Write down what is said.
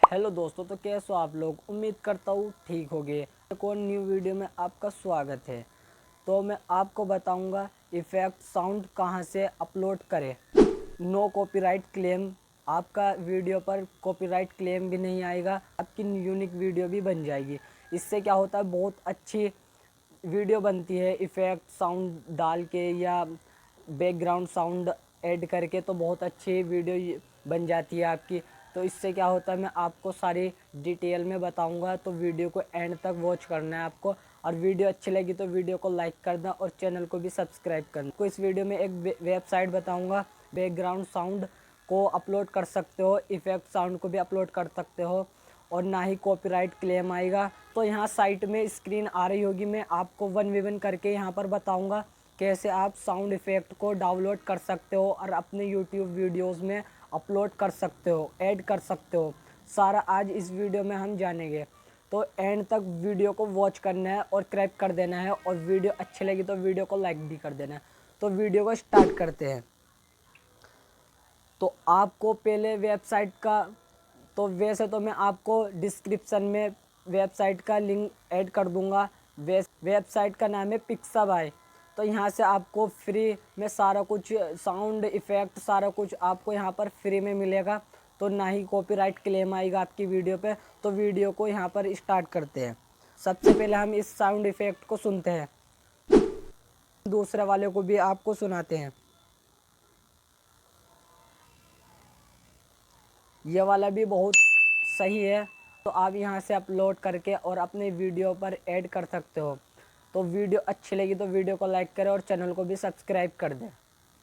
Hello दोस्तों, तो कैसे हो आप लोग। उम्मीद करता हूँ ठीक होगे। एक और न्यू वीडियो में आपका स्वागत है। तो मैं आपको बताऊंगा इफ़ेक्ट साउंड कहां से अपलोड करें। नो कॉपीराइट क्लेम, आपका वीडियो पर कॉपीराइट क्लेम भी नहीं आएगा, आपकी यूनिक वीडियो भी बन जाएगी। इससे क्या होता है, बहुत अच्छी वीडियो बनती है इफ़ेक्ट साउंड डाल के या बैकग्राउंड साउंड ऐड करके, तो बहुत अच्छी वीडियो बन जाती है आपकी। तो इससे क्या होता है, मैं आपको सारी डिटेल में बताऊंगा, तो वीडियो को एंड तक वॉच करना है आपको। और वीडियो अच्छी लगी तो वीडियो को लाइक करना और चैनल को भी सब्सक्राइब करना। तो इस वीडियो में एक वेबसाइट बताऊंगा, बैकग्राउंड साउंड को अपलोड कर सकते हो, इफ़ेक्ट साउंड को भी अपलोड कर सकते हो और ना ही कॉपीराइट क्लेम आएगा। तो यहाँ साइट में स्क्रीन आ रही होगी, मैं आपको 1v1 करके यहाँ पर बताऊँगा कैसे आप साउंड इफ़ेक्ट को डाउनलोड कर सकते हो और अपने यूट्यूब वीडियोज़ में अपलोड कर सकते हो, ऐड कर सकते हो। सारा आज इस वीडियो में हम जानेंगे। तो एंड तक वीडियो को वॉच करना है और क्रैप कर देना है, और वीडियो अच्छी लगी तो वीडियो को लाइक भी कर देना है। तो वीडियो को स्टार्ट करते हैं। तो आपको पहले वेबसाइट का, तो वैसे तो मैं आपको डिस्क्रिप्शन में वेबसाइट का लिंक ऐड कर दूंगा। वेबसाइट का नाम है पिक्साबाई। तो यहाँ से आपको फ्री में सारा कुछ साउंड इफ़ेक्ट सारा कुछ आपको यहाँ पर फ्री में मिलेगा। तो ना ही कॉपीराइट क्लेम आएगा आपकी वीडियो पे। तो वीडियो को यहाँ पर स्टार्ट करते हैं। सबसे पहले हम इस साउंड इफ़ेक्ट को सुनते हैं, दूसरे वाले को भी आपको सुनाते हैं। ये वाला भी बहुत सही है। तो आप यहाँ से अपलोड करके और अपने वीडियो पर ऐड कर सकते हो। तो वीडियो अच्छी लगी तो वीडियो को लाइक करें और चैनल को भी सब्सक्राइब कर दें।